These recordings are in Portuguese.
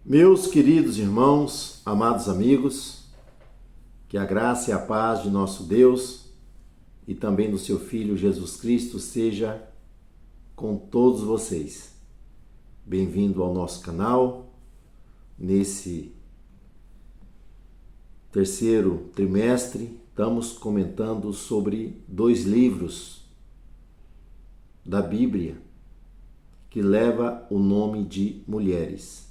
Meus queridos irmãos, amados amigos, que a graça e a paz de nosso Deus e também do seu Filho Jesus Cristo seja com todos vocês. Bem-vindo ao nosso canal. Nesse terceiro trimestre, estamos comentando sobre 2 livros da Bíblia que leva o nome de Mulheres.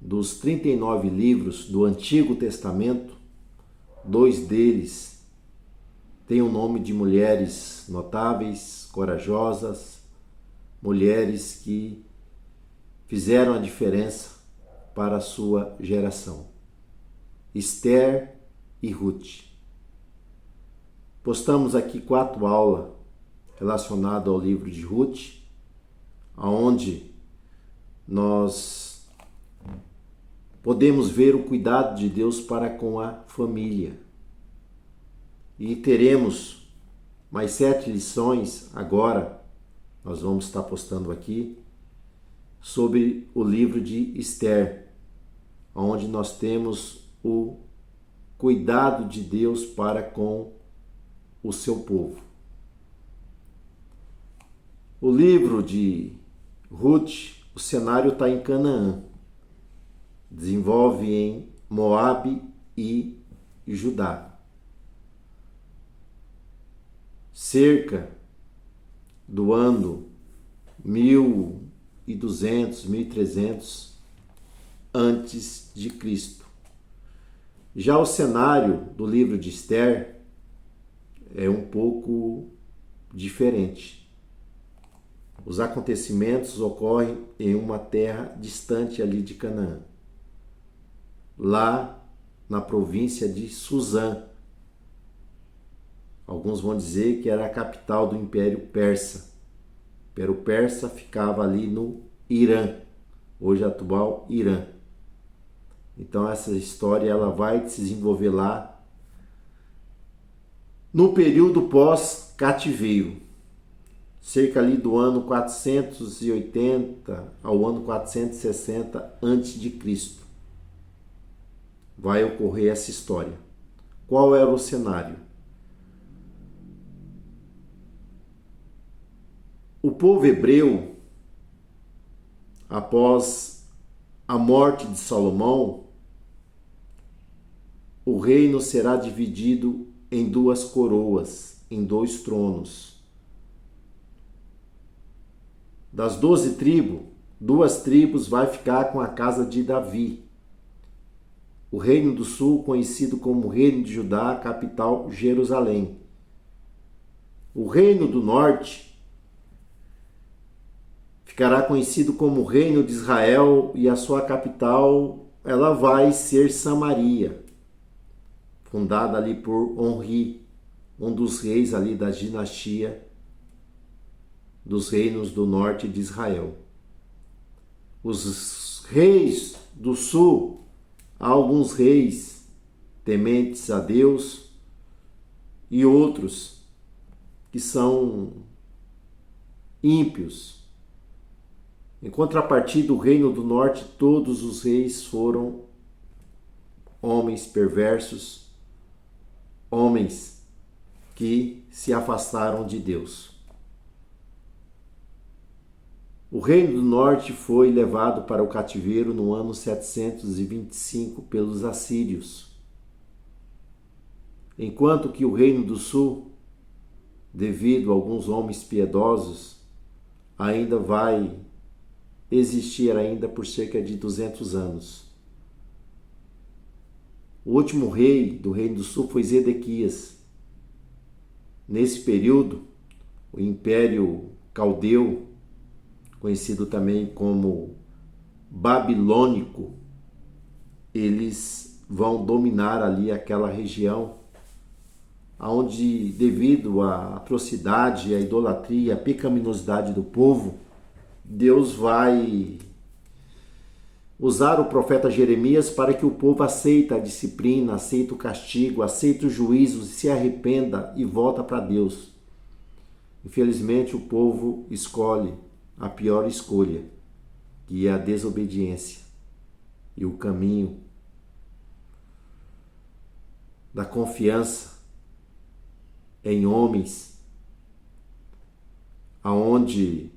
Dos 39 livros do Antigo Testamento, 2 deles têm o nome de mulheres notáveis, corajosas, mulheres que fizeram a diferença para a sua geração. Esther e Ruth. Postamos aqui 4 aulas relacionadas ao livro de Ruth, onde nós podemos ver o cuidado de Deus para com a família. E teremos mais 7 lições agora, nós vamos estar postando aqui, sobre o livro de Esther, onde nós temos o cuidado de Deus para com o seu povo. O livro de Ruth, o cenário está em Canaã. Desenvolve em Moabe e Judá. Cerca do ano 1200, 1300 antes de Cristo. Já o cenário do livro de Esther é um pouco diferente. Os acontecimentos ocorrem em uma terra distante ali de Canaã, lá na província de Suzã. Alguns vão dizer que era a capital do Império Persa. O Império Persa ficava ali no Irã, hoje atual Irã. Então essa história ela vai se desenvolver lá no período pós-cativeiro, cerca ali do ano 480 ao ano 460 a.C. vai ocorrer essa história. Qual era o cenário? O povo hebreu, após a morte de Salomão, o reino será dividido em 2 coroas, em 2 tronos. Das 12 tribos, 2 tribos vai ficar com a casa de Davi. O reino do sul, conhecido como reino de Judá, capital Jerusalém. O reino do norte ficará conhecido como reino de Israel e a sua capital ela vai ser Samaria, fundada ali por Onri, um dos reis ali da dinastia dos reinos do norte de Israel. Os reis do sul, há alguns reis tementes a Deus e outros que são ímpios. Em contrapartida, o reino do norte, todos os reis foram homens perversos, homens que se afastaram de Deus. O reino do norte foi levado para o cativeiro no ano 725 pelos assírios, enquanto que o reino do sul, devido a alguns homens piedosos, ainda vai existir ainda por cerca de 200 anos. O último rei do reino do sul foi Zedequias. Nesse período, o Império Caldeu, conhecido também como Babilônico, eles vão dominar ali aquela região, onde, devido à atrocidade, à idolatria, à pecaminosidade do povo, Deus vai usar o profeta Jeremias para que o povo aceite a disciplina, aceite o castigo, aceite os juízos, se arrependa e volta para Deus. Infelizmente, o povo escolhe a pior escolha, que é a desobediência e o caminho da confiança em homens, aonde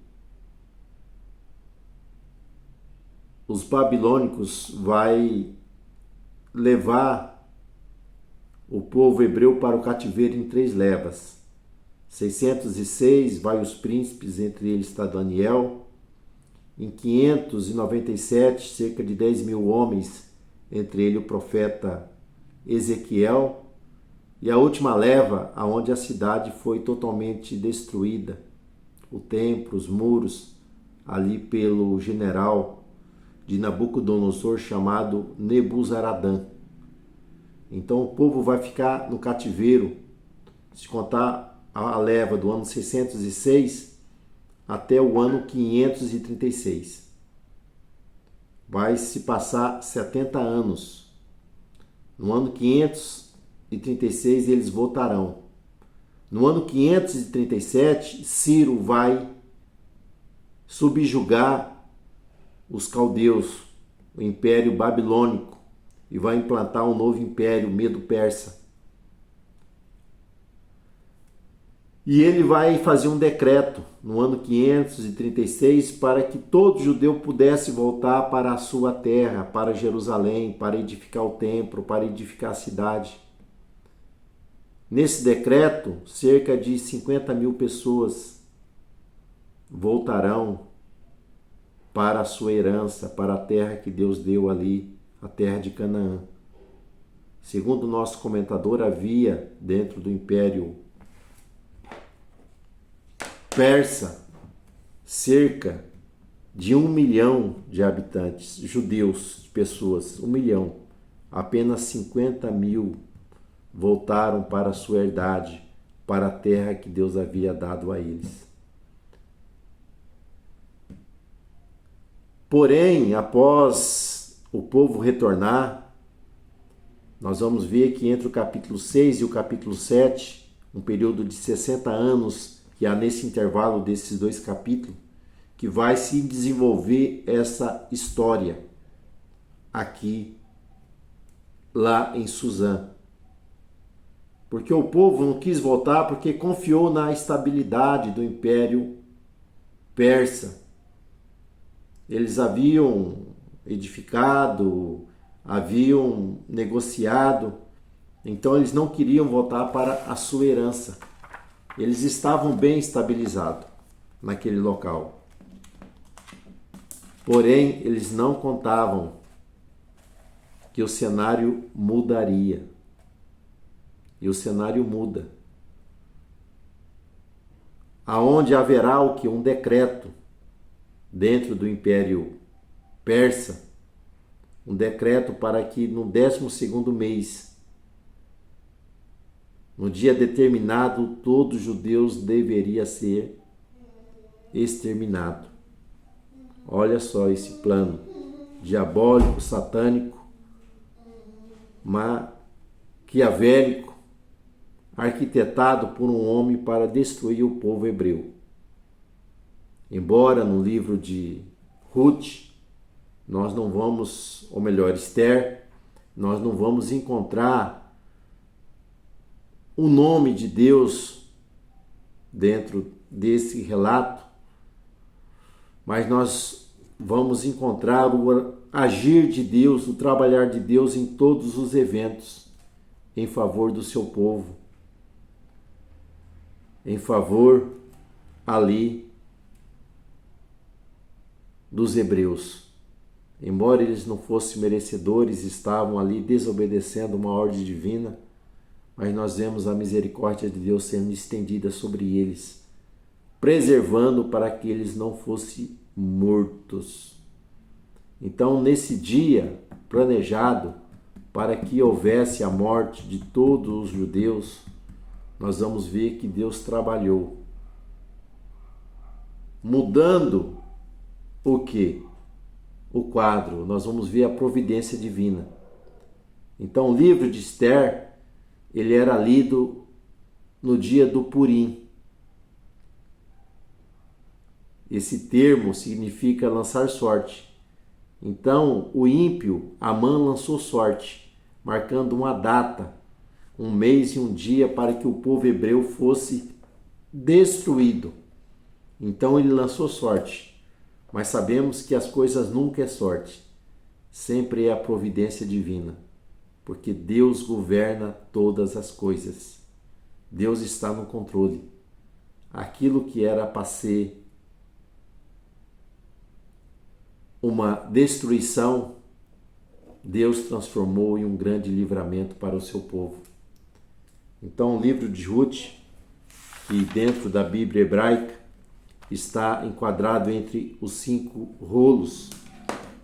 os babilônicos vai levar o povo hebreu para o cativeiro em 3 levas. 606 vai os príncipes, entre eles está Daniel. Em 597, cerca de 10.000 homens, entre eles o profeta Ezequiel. E a última leva, aonde a cidade foi totalmente destruída, o templo, os muros, ali pelo general de Nabucodonosor chamado Nebuzaradã. Então o povo vai ficar no cativeiro, se contar a leva do ano 606 até o ano 536. Vai se passar 70 anos. No ano 536 eles voltarão. No ano 537, Ciro vai subjugar os caldeus, o Império Babilônico, e vai implantar um novo império, Medo-Persa. E ele vai fazer um decreto no ano 536 para que todo judeu pudesse voltar para a sua terra, para Jerusalém, para edificar o templo, para edificar a cidade. Nesse decreto, cerca de 50.000 pessoas voltarão para a sua herança, para a terra que Deus deu ali, a terra de Canaã. Segundo o nosso comentador, havia dentro do Império Persa cerca de 1 milhão de habitantes, judeus, pessoas, 1 milhão. Apenas 50.000 voltaram para a sua herdade, para a terra que Deus havia dado a eles. Porém, após o povo retornar, nós vamos ver que entre o capítulo 6 e o capítulo 7, um período de 60 anos, que há nesse intervalo desses 2 capítulos, que vai se desenvolver essa história aqui, lá em Suzã. Porque o povo não quis voltar porque confiou na estabilidade do Império Persa. Eles haviam edificado, haviam negociado, então eles não queriam voltar para a sua herança. Eles estavam bem estabilizados naquele local. Porém, eles não contavam que o cenário mudaria. E o cenário muda. Aonde haverá o que? Um decreto dentro do Império Persa, um decreto para que no 12º mês, no dia determinado, todos os judeus deveria ser exterminado. Olha só esse plano diabólico, satânico, maquiavélico, arquitetado por um homem para destruir o povo hebreu. Embora no livro de Ruth, nós não vamos, ou melhor, Esther, nós não vamos encontrar o nome de Deus dentro desse relato, mas nós vamos encontrar o agir de Deus, o trabalhar de Deus em todos os eventos em favor do seu povo, em favor ali dos hebreus. Embora eles não fossem merecedores, estavam ali desobedecendo uma ordem divina, mas nós vemos a misericórdia de Deus sendo estendida sobre eles, preservando para que eles não fossem mortos. Então, nesse dia planejado para que houvesse a morte de todos os judeus, nós vamos ver que Deus trabalhou, mudando o quê? O quadro. Nós vamos ver a providência divina. Então, o livro de Esther, ele era lido no dia do Purim. Esse termo significa lançar sorte. Então o ímpio, Amã, lançou sorte, marcando uma data, um mês e um dia para que o povo hebreu fosse destruído. Então ele lançou sorte, mas sabemos que as coisas nunca é sorte, sempre é a providência divina, porque Deus governa todas as coisas. Deus está no controle. Aquilo que era para ser uma destruição, Deus transformou em um grande livramento para o seu povo. Então o livro de Ruth, que dentro da Bíblia hebraica está enquadrado entre os 5 rolos.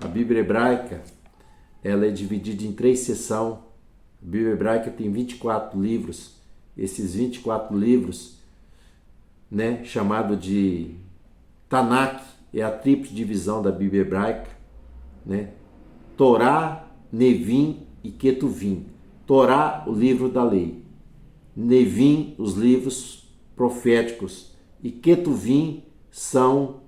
A Bíblia hebraica, ela é dividida em 3 seções. A Bíblia hebraica tem 24 livros. Esses 24 livros, chamado de Tanakh, é a tríplice divisão da Bíblia hebraica, Torá, Nevim e Ketuvim. Torá, o livro da lei. Nevim, os livros proféticos. E Ketuvim são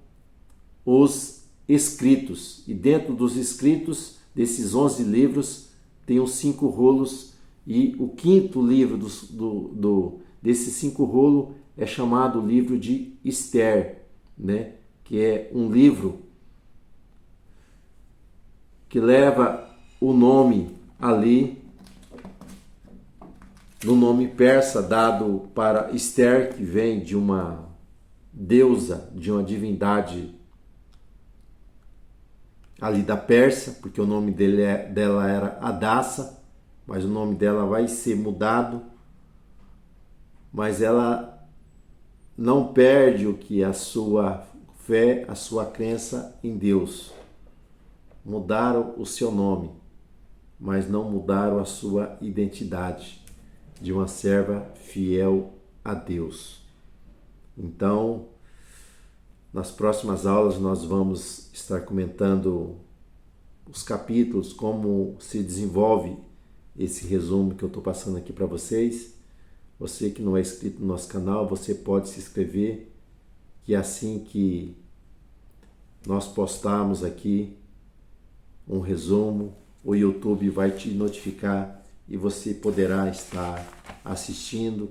os escritos. E dentro dos escritos, desses 11 livros, tem os 5 rolos. E o 5º livro desses 5 rolos é chamado o livro de Esther, que é um livro que leva o nome ali, do nome persa dado para Esther, que vem de uma deusa, de uma divindade ali da Pérsia, porque o nome dela era Hadassa, mas o nome dela vai ser mudado, mas ela não perde o que a sua fé, a sua crença em Deus. Mudaram o seu nome, mas não mudaram a sua identidade de uma serva fiel a Deus. Então, nas próximas aulas nós vamos estar comentando os capítulos, como se desenvolve esse resumo que eu estou passando aqui para vocês. Você que não é inscrito no nosso canal, você pode se inscrever, que assim que nós postarmos aqui um resumo, o YouTube vai te notificar e você poderá estar assistindo,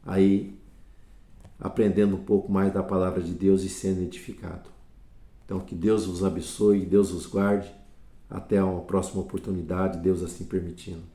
aí aprendendo um pouco mais da palavra de Deus e sendo edificado. Então que Deus vos abençoe, Deus vos guarde. Até uma próxima oportunidade, Deus assim permitindo.